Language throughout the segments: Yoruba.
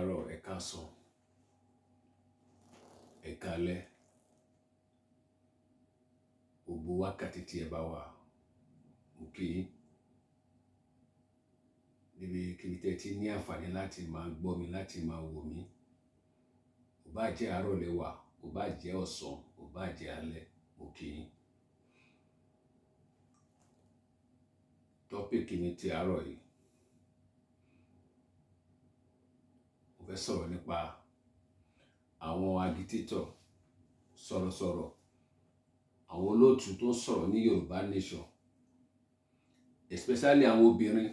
káàárọ̀, ẹ káàsán, ẹ káalẹ́, gbogbo wákàtí tí ẹ bá wà, mo kí yín níbikíbi tẹ́ ti ní àǹfààní láti máa gbọ́ mi, láti máa wò mí. Kò bá jẹ́ àárọ̀ lẹ wà, kò bá jẹ́ ọ̀sán, kò bá jẹ́ alẹ́, mo kí yín. Tọ́pìkì mi ti àárọ̀ yìí, mo fẹ́ sọ̀rọ̀ nípa àwọn agitator, sọ̀rọ̀sọ̀rọ̀, àwọn olóòtú tó ń sọ̀rọ̀ ní Yorùbá nation, especially àwọn obìnrin.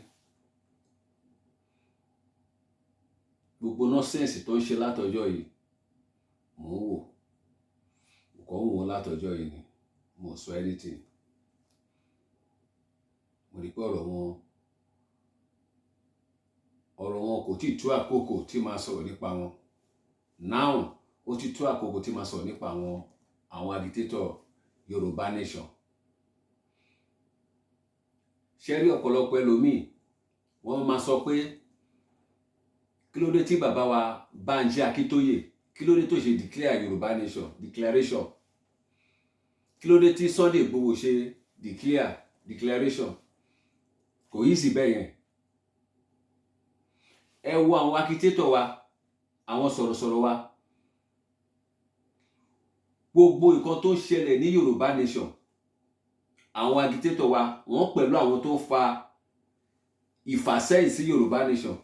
Gbogbo nọ́sẹ̀nsì tó ń ṣe látọjọ́ yìí, mò ń wò, mo kàn ń wò látọjọ́ yìí ni, mo sọ anything. Mo rí pé ọ̀rọ̀ wọn kò tíì tó àkókò tí máa sọ̀rọ̀ nípa wọn. Now ó ti tó àkókò tí máa sọ̀rọ̀ nípa àwọn agitator Yorùbá nation. Ṣé rí ọ̀pọ̀lọpọ̀ ẹlòmíì, wọ́n máa sọ pé kí ló dé tí bàbá wa Bánjí Akíntóyè, kí ló dé tó ṣe declare Yorùbá nation declaration? Kí ló dé tí Sunday Igboho ṣe declaration? Kò yí sí bẹ́ẹ̀ yẹn. Ẹ wo àwọn agitator wa, àwọn sọ̀rọ̀sọ̀rọ̀ wa. Gbogbo nǹkan tó ń ṣẹlẹ̀ ní Yorùbá nation, àwọn agitator wa wọ́n pẹ̀lú àwọn tó ń fa ìfàsẹ́yìn sí Yorùbá nation.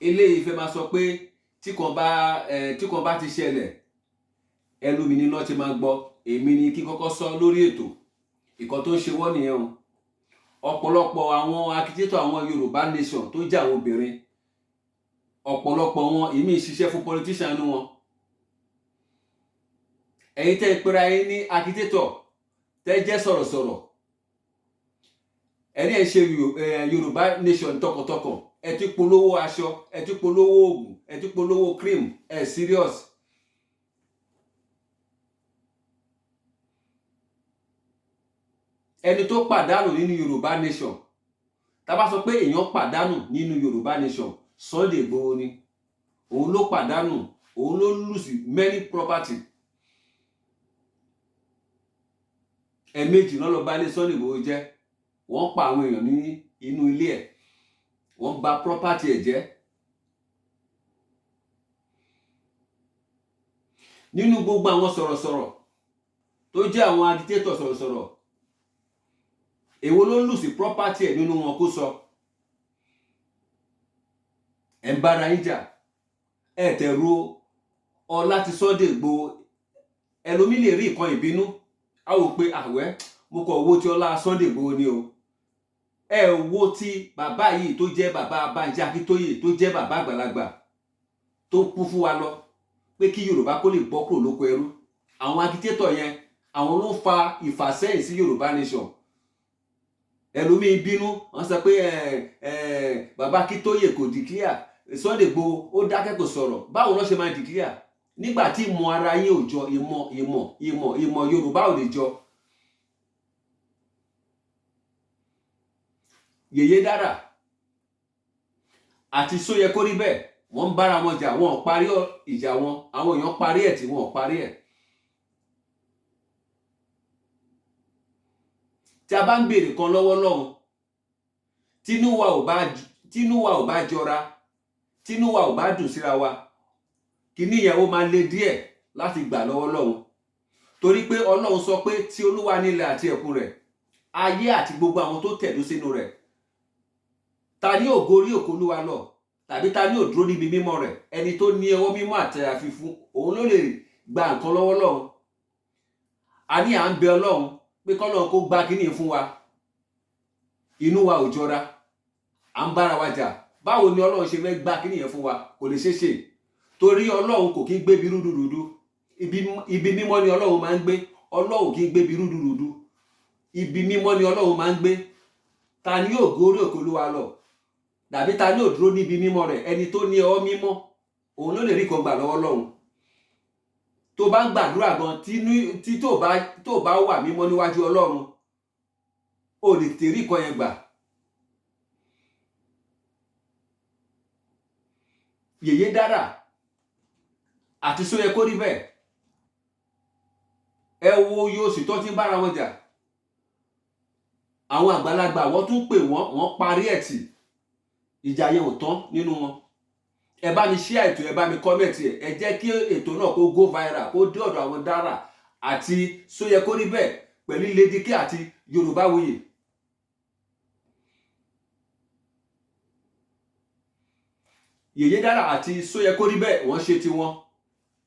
Eléyìí fẹ́ máa sọ pé tí kan bá ti ṣẹlẹ̀, ẹnu mi níná ti máa gbọ́, èmi ni kí kọ́kọ́ sọ lórí ètò. Ìkan tó ń ṣe wọ́n nìyẹn o. Ọ̀pọ̀lọpọ̀ àwọn agitator àwọn Yorùbá nation tó jẹ́ àwọn obìnrin, ọ̀pọ̀lọpọ̀ wọn ìmí ṣiṣẹ́ fún politician nínú wọn. Ẹ̀yin tẹ́ ẹ pera yín ní agitator, tẹ́ jẹ́ sọ̀rọ̀sọ̀rọ̀, ẹni ẹ̀ ṣe Yorùbá nation tọkàntọkàn, ẹ ti polówó aṣọ, ẹ ti polówó oògùn, ẹ ti polówó cream, ẹ serious. Ẹni tó pàdánù nínú Yorùbá nation, tá bá sọ pé èèyàn pàdánù nínú Yorùbá nation, Sunday Igboho ni. Òun ló pàdánù, òun ló lose many property. Ẹ̀ẹ̀mejì náà lọ bá ilé Sunday Igboho jẹ́. Wọ́n pa àwọn èèyàn ní inú ilé ẹ̀, wọ́n bà property ẹ̀ jẹ́. Nínú gbogbo àwọn sọ̀rọ̀sọ̀rọ̀ tó jẹ́ àwọn agitator sọ̀rọ̀sọ̀rọ̀, èwo ló lose property ẹ̀ nínú wọn kó sọ? Ẹ̀ ń bára yín jà, ẹ̀ tẹ̀ ro ọlá tí Sunday Igboho. Ẹlòmí lè rí nǹkan ìbínú, a wò pé àwẹ́ mo kọ̀ wo ti ọlá Sunday Igboho ni o. Ẹ wo ti bàbá yìí tó jẹ́ bàbá Bánjí Akíntóyè, tó jẹ́ bàbá àgbàlagbà tó kú fún wa lọ pé kí Yorùbá kó lè bọ́ kúrò lóko ẹrú. Àwọn agitator yẹn, àwọn ló ń fa ìfàsẹ́yìn sí Yorùbá nation. Ẹlòmí bínú, wọ́n sọ pé bàbá Akíntóyè kò declare, Sunday Igboho ó dákẹ́ kò sọ̀rọ̀. Báwo ló ṣe máa declare nígbà tí ìmọ̀ ara yín ò jọ, ìmọ̀ Yorùbá ò lè jọ? Yeye Dara àti seoyekoribe, wọ́n ń bára wọn jà, wọn ò parí ìjà wọn, àwọn èèyàn parí ẹ̀ tí wọn ò parí ẹ̀. Tí a bá ń béèrè kan lọ́wọ́ Ọlọ́run, tínú wa ò bá jọra, tínú wa ò bá dùn síra wa, kíní yẹn ó máa le díẹ̀ láti gbà lọ́wọ́ Ọlọ́run. Torí pé Ọlọ́run sọ pé tí Olúwa nílẹ̀ àti ẹ̀kún rẹ̀, ayé àti gbogbo àwọn tó tẹ̀dó sínú rẹ̀. Ta ni ó gorí òkè Olúwa lọ? Tàbí ta ni ó dúró níbi mímọ́ rẹ̀? Ẹni tó ní ọwọ́ mímọ́ àti àyà funfun, òun ló lè gba nǹkan lọ́wọ́ Ọlọ́run. A ní à ń bẹ Ọlọ́run pé k'Ọlọ́run kó gba kíní fún wa. Inú wa ò jọra, à ń bára wa jà. Báwo ni Ọlọ́run ṣe fẹ́ gba kíní yẹn fún wa? Kò lè ṣeé ṣe. Torí Ọlọ́run kò kí ń gbé ibi rúdurùdu. Ibi mímọ́ ni Ọlọ́run máa ń gbé. Ọlọ́run kì í gbé ibi rúdurùdu. Ibi mímọ́ ni Ọlọ́run máa ń gbé. Ta ni yóò gorí òkè Olúwa lọ? Tàbí ta ni yóò dúró níbi mímọ́ rẹ̀? Ẹni tó ní ọwọ́ mímọ́, òun ló lè rí kan gbà lọ́wọ́ Ọlọ́run. Tó bá ń gbàdúrà gan, tí tó bá wà mímọ́ níwájú Ọlọ́run, ó lè tèrí kan yẹn gbà. yèyé Dara àti seoyekoribe ẹ wo iye oṣù tó ti ń bára wọn jà. Àwọn àgbàlagbà wọ́n tún pè wọ́n parí ẹ̀ tì. Ìjà yẹn ò tán nínú wọn. Ẹ bá mi share ètò, ẹ bá mi comment ẹ̀, ẹ jẹ́ kí ètò náà kó go viral, kó dé ọ̀dọ̀ àwọn Dara àti seoyekoribe pẹ̀lú Lady K àti yorubawuyi. Yèyé Dara àti seoyekoribe wọ́n ṣe tiwọn,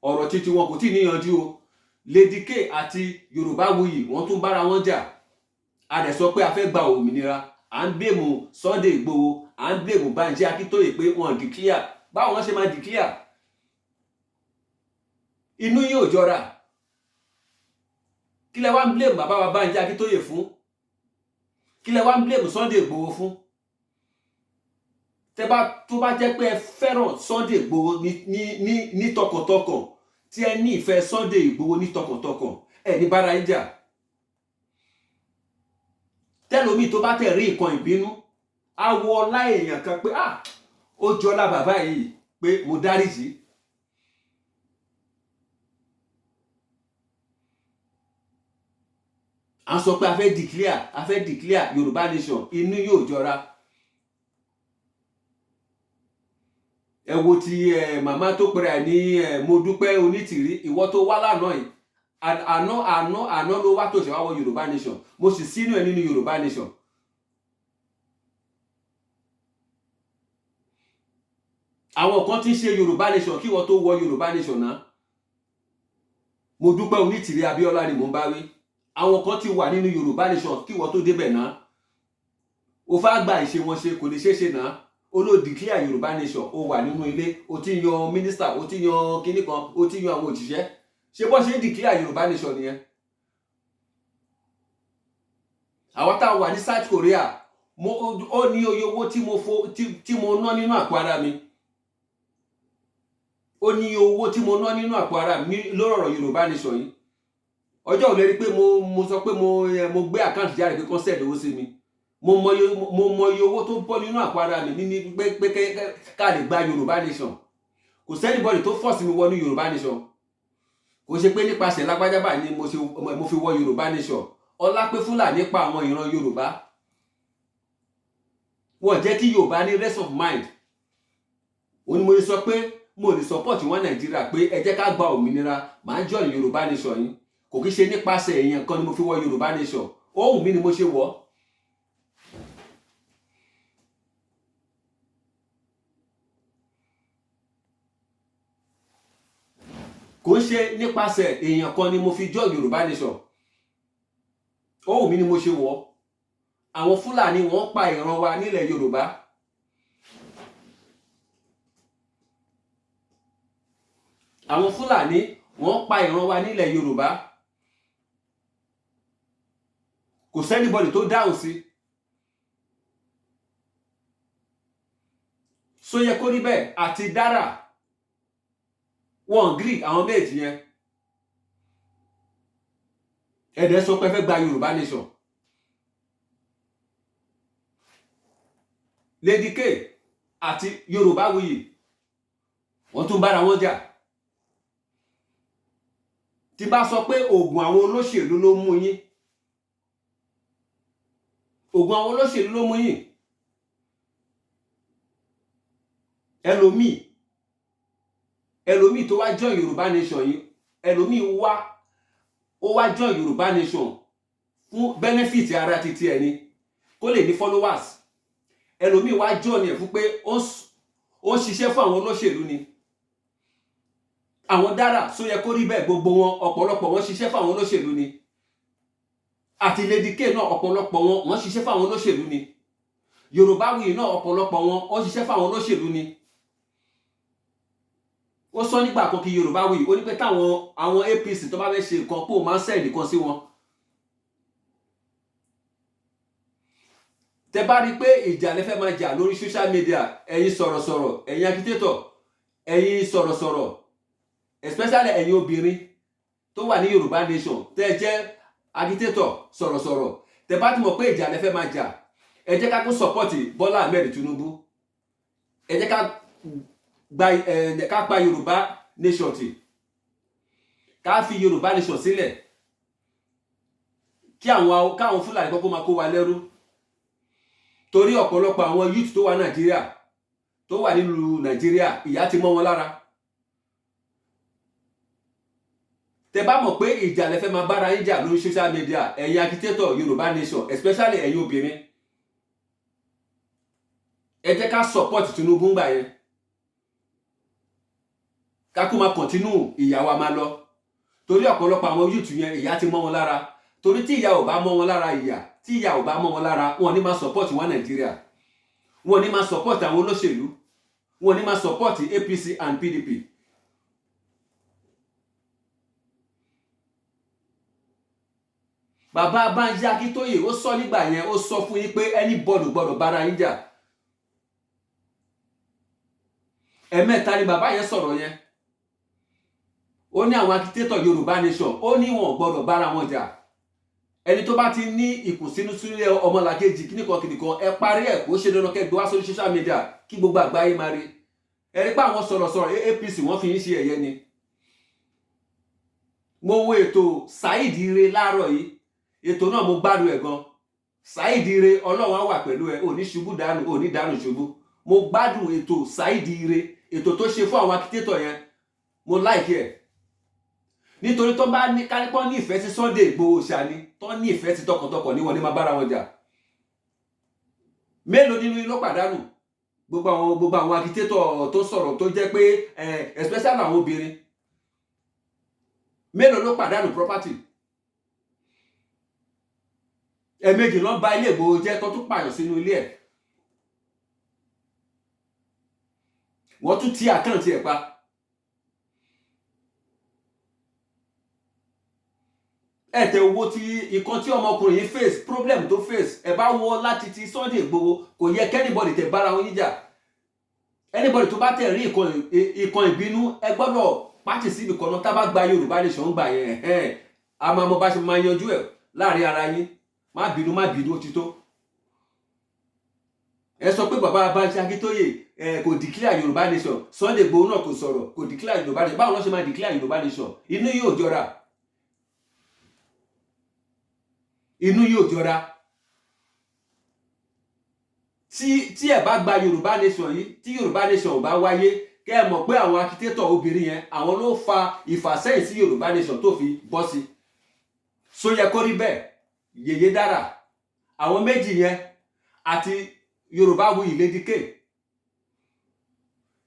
ọ̀rọ̀ títí wọn kò tí ì níyanjú o. Lady K àti yorubawuyi wọ́n tún bára wọn jà. A dẹ̀ sọ pé a fẹ́ gba òmìnira, à ń blame Sunday Igboho, à ń blame Banji Akíntóyè pé wọ́n declare. Báwo wọ́n ṣe máa declare? Inú yín ò jọra. Kí lẹ wá ń blame bàbá wa Banji Akíntóyè fún? Kí lẹ wá ń blame Sunday Igboho fún? Tó bá jẹ́ pé ẹ fẹ́ràn Sunday Igboho ní tọkàntọkàn, tí ẹ ní ìfẹ́ Sunday Igboho ní tọkàntọkàn, ẹ ní bára yín jà. Tẹ́lómi tó bá tẹ̀ rí nǹkan ìbínú, á wo ọlá èèyàn kan pé ó jọlá bàbá yìí pé mo dáríjì. À ń sọ pé a fẹ́ declare Yorùbá nation, inú yóò jọra. Ẹ wo ti màmá tó pèrè ní mo dúpẹ́ onítìrí, ìwọ tó wá lánàá yìí, àná ló wá tó ṣe wá wọ Yorùbá nation, mo sì sínú ẹ nínú Yorùbá nation. Àwọn kan tí ń ṣe Yorùbá nation kí wọ́n tó wọ Yorùbá nation náà. Mo dúpẹ́ onítìrí Abíọ́lá ni mò ń bá wí. Àwọn kan ti wà nínú Yorùbá nation kí wọ́n tó débẹ̀ náà. O fẹ́ gba ìṣe wọn ṣe, kò lè ṣeé ṣe náà. O ló declare Yorùbá nation, o wà nínú ilé, o ti yan mínísítà, o ti yan kinní kan, o ti yan àwọn òṣìṣẹ́. Ṣé bọ́ ṣe ń declare Yorùbá nation nìyẹn? Àwọn tá a wà ní South Korea, ó ní oye owó tí mo ná nínú àpò ara mi. Ó ní owó tí mo ná nínú àpò ara mi lórí ọ̀rọ̀ Yorùbá nation yìí. Ọjọ́ ò lè rí pé mo sọ pé mo gbé àkáǹtì jáde pé kán send owó sí mi. Mo mọ iye owó tó bọ́ nínú àpò ara mi ní pé ká lè gba Yorùbá nation. Kò sẹ́nibọ́dì tó force mi wọnú Yorùbá nation. Kò ṣe pé nípasẹ̀ lágbájá báyìí ni mo fi wọ Yorùbá nation. Ọlá pé Fúlàní pa àwọn ìran Yorùbá. Wọ́n jẹ́ kí Yorùbá ní rest of mind. Ó ní mo sọ pé mo lè support wọn Nàìjíríà pé ẹ jẹ́ ká gba òmìnira, màá join Yorùbá nation yìí. Kò kí ṣe nípasẹ̀ èèyàn kan ni mo fi wọ Yorùbá nation. Ó wù mí ni mo ṣe wọ̀. Kò ṣe nípasẹ̀ èèyàn kan ni mo fi join Yorùbá nation. Ó wù mí ni mo ṣe wọ̀. Àwọn Fúlàní wọ́n pa ìran wa nílẹ̀ Yorùbá. Àwọn Fúlàní wọ́n pa ìran wa nílẹ̀ Yorùbá. Kò sẹ́nibọ́dì tó dáhùn sí. Seoyekoribe àti Dara wọ́n gree àwọn méjì yẹn. Ẹ̀dẹ̀ sọ pé fẹ́ gba Yorùbá nation. Lady K àti yorubawuyi wọ́n tún bára wọn jà. Tí bá sọ pé oògùn àwọn olóṣèlú ló mú yín, oògùn àwọn olóṣèlú ló mú yín. ẹlòmíì tó wá join Yorùbá nation yìí, ẹlòmíì ó wá join Yorùbá nation fún benefit ara titi ẹni, kó lè ní followers. Ẹlòmíì wá join ẹ̀ fún pé ó ṣiṣẹ́ fún àwọn olóṣèlú ni. Àwọn Dara, Seoyekoribe, gbogbo wọn, ọ̀pọ̀lọpọ̀ wọn ṣiṣẹ́ fún àwọn olóṣèlú ni. Àti Lady K náà, ọ̀pọ̀lọpọ̀ wọn ṣiṣẹ́ fún àwọn olóṣèlú ni. Yorubawuyi náà, ọ̀pọ̀lọpọ̀ wọn ṣiṣẹ́ fún àwọn olóṣèlú ni. Ó sọ nígbà kan kí Yorubawuyi, ó ní pé táwọn APC tó bá fẹ́ ṣe nǹkan pé ó máa ń send nǹkan sí wọn. Tẹ́ bá rí pé ìjà lẹ fẹ́ máa jà lórí social media, ẹ̀yin sọ̀rọ̀sọ̀rọ̀, ẹ̀yin agitator, ẹ̀yin sọ̀rọ̀sọ̀rọ̀, especially ẹ̀yin obìnrin tó wà ní Yorùbá nation, tẹ́ jẹ́ agitator, sọ̀rọ̀sọ̀rọ̀, tẹ́ bá ti mọ̀ pé ìjà lẹ fẹ́ máa jà, ẹ jẹ́ ká kó support Bọ́lá Ahmed Tinubu. Ẹ jẹ́ ká ká pa Yorùbá nation tì, ká fi Yorùbá nation sílẹ̀, kí káwọn Fúlàní kọ́kọ́ máa kó wa lẹ́rú. Torí ọ̀pọ̀lọpọ̀ àwọn youth tó wà Nàìjíríà, tó wà nílùú Nàìjíríà, ìyà ti mọ́ wọn lára. Tẹ́ bá mọ̀ pé ìjà lẹ fẹ́ máa bára yín jà lórí social media, ẹ̀yin agitator Yorùbá nation, especially ẹ̀yin obìnrin, ẹ jẹ́ ká support Tinubu ńgbà yẹn, ká kó máa continue ìyà wa máa lọ. Torí ọ̀pọ̀lọpọ̀ àwọn youth yẹn ìyà ti mọ́ wọn lára. Torí tí ìyà ò bá mọ́ wọn lára, tí ìyà ò bá mọ́ wọn lára, wọn ní máa support wọn Nàìjíríà, wọn ní máa support àwọn olóṣèlú, wọn ní máa support APC and PDP. Bàbá Banji Akíntóyè ó sọ nígbà yẹn, ó sọ fún yín pé anybody gbọ́dọ̀ bára yín jà. Ẹ̀mẹ́ta ni bàbá yẹn sọ̀rọ̀ yẹn. Ó ní àwọn agitator Yorùbá nation, ó ní wọn gbọ́dọ̀ bára wọn jà. Ẹni tó bá ti ní ìkùnsínú sílẹ̀ ọmọlàkejì kíníkan ẹ parí ẹ̀ kó ṣe dandan kẹ́ gbé wá sórí social media kí gbogbo àgbáyé máa rí. Ẹ rí pé àwọn sọ̀rọ̀sọ̀rọ̀ APC wọ́n fi ń ṣe ẹ̀yẹ ni. Mo wo ètò Saheed Ire láàárọ̀ yìí, ètò náà mo gbádùn ẹ̀ gan. Saheed Ire, Ọlọ́run á wà pẹ̀lú ẹ, ò ní ṣubú dànù, ò ní dànù ṣubú. Mo gbádùn ètò Saheed Ire, ètò tó ṣe fún àwọn agitator yẹn, mo like ẹ̀. Nítorí tó bá ní kánípọ́ ní ìfẹ́ sí Sunday Igboho ṣàní, tó ní ìfẹ́ sí tọkàntọkàn ní wọn ní máa bára wọn jà. Mélòó nínú yín ló pàdánù? Gbogbo àwọn agitator tó sọ̀rọ̀ tó jẹ́ pé especially àwọn obìnrin. Mélòó ló pàdánù property? Ẹ̀ẹ̀mejì ló bà ilé Igboho jẹ́ tó tún pààyàn sínú ilé ẹ̀. Wọ́n tún ti àkáǹtì ẹ̀ pa. Ẹ̀tẹ̀ owó tí ìkan tí ọmọkùnrin yìí face, problem tó face, ẹ bá wọ láti ti Sunday Igboho, kò yẹ kẹ́nìbọ̀dì tẹ̀ bára wọn yíjà. Anybody tó bá tẹ̀ rí ìkan ìbínú, ẹ gbọ́dọ̀ pàtì síbi kan náà. Tá bá gba Yorùbá nation gbà yẹn, a máa mọ bá ṣe máa yanjú ẹ̀ láàrin ara yín. Má bínú ó ti tó. Ẹ sọ pé bàbá Banji Akíntóyè kò declare Yorùbá nation, Sunday Igboho náà kò sọ̀rọ̀, kò declare Yorùbá nation. Báwo ló ṣe máa declare Yorùbá nation? Inú yóò jọra. Inú yóò jọra. Tí ẹ bá gba Yorùbá nation yìí, tí Yorùbá nation ò bá wáyé, kẹ́ ẹ mọ̀ pé àwọn agitator obìnrin yẹn, àwọn ló fa ìfàsẹ́yìn sí Yorùbá nation tó fi bọ́ sí. Seoyekoribe, Yeye Dara, àwọn méjì yẹn àti yorubawuyi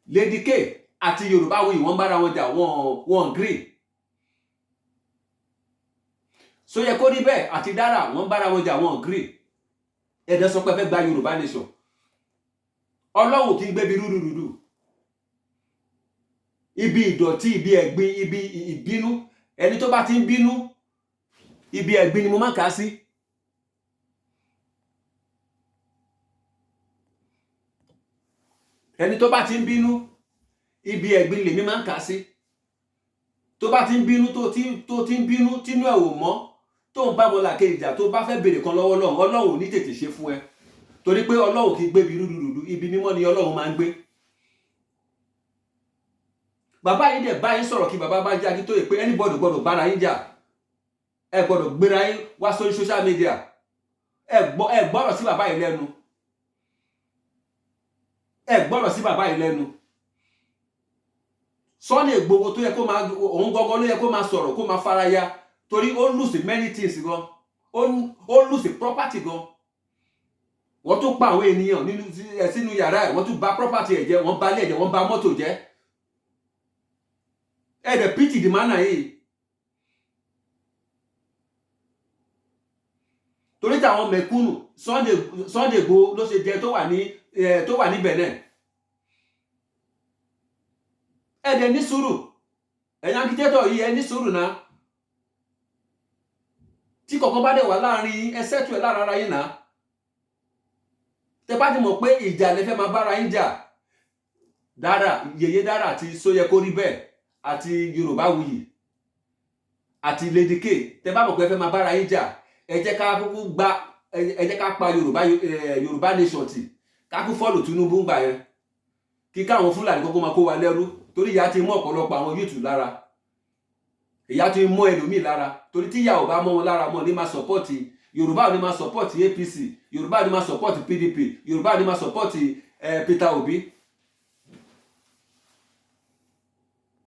Lady K àti yorubawuyi wọ́n bára wọn jà, wọ́n agree. Seoyekoribe àti Dara wọ́n bára wọn jà, wọ́n agree. Ẹ̀dẹ̀ sọ pé fẹ́ gba Yorùbá nation. Ọlọ́run kì í gbébi rúdurùdu. Ibi ìdọ̀tí, ibi ẹ̀gbin, ibi ìbínú, ẹni tó bá ti ń bínú, ibi ẹ̀gbin ni mo máa kà sí. Ẹni tó bá ti ń bínú, ibi ẹ̀gbin lèmi máa ń kà sí. Tó bá ti ń bínú, tó ti ń bínú, tínú ẹ̀ ò mọ́, tó ń bá ọmọlàkejì jà, tó bá fẹ́ béèrè kan lọ́wọ́ Ọlọ́run, Ọlọ́run ò ní tètè ṣe fún ẹ. Torí pé Ọlọ́run kì í gbébi rúdurùdu, ibi mímọ́ ni Ọlọ́run máa ń gbé. Bàbá yìí dẹ̀ bá yín sọ̀rọ̀ kí bàbá Banji Akíntóyè pé anybody gbọ́dọ̀ bára yín jà. Ẹ gbọ́dọ̀ gbéra yín wá sórí social media. Ẹ gbọ́dọ̀ sí bàbá yìí lẹ́nu. Ẹ gbọ́dọ̀ sí bàbá yìí lẹ́nu. Sunday Igboho tó yẹ kó máa, òun gangan ló yẹ kó máa sọ̀rọ̀, kó máa faraya. Torí ó lose many things gan. Ó lose property gan. Wọ́n tún pa àwọn ènìyàn sínú yàrá ẹ̀, wọ́n tún bà property ẹ̀ jẹ́, wọ́n bà ilé ẹ̀ jẹ́, wọ́n bà mọ́tò jẹ́. Ẹ̀dẹ̀ pity the man yìí. Torí táwọn mẹ̀kúnnù, Sunday Igboho ló ṣe jẹ tó wà ní Benin. Ẹ̀dẹ̀ ní sùúrù. Ẹ̀yin agitator yìí ẹ ní sùúrù náà. Tí kọ̀ọ̀kan bá dẹ̀ wà láàrin ẹ settle ẹ̀ lára ara yín náà. Tẹ́ bá ti mọ̀ pé ìjà lẹ fẹ́ máa bára yín jà, Yeye Dara àti Seoyekoribe àti yorubawuyi àti Lady K, tẹ́ bá mọ̀ pé ẹ fẹ́ máa bára yín jà, ẹ jẹ́ ká pa Yorùbá nation tì, ká kú follow Tinubu ńgbà yẹn. kí káwọn Fúlàní kókó máa kó wa lẹ́rú torí ìyà ti mú ọ̀pọ̀lọpọ̀ àwọn youth lára, ìyà ti mú ẹlòmíì lára torí tí ìyà ò bá mọ́ wọn lára mọ́ ní máa support Yorùbá, ní máa support APC, Yorùbá ní máa support PDP, Yorùbá ní máa support Peter Obi.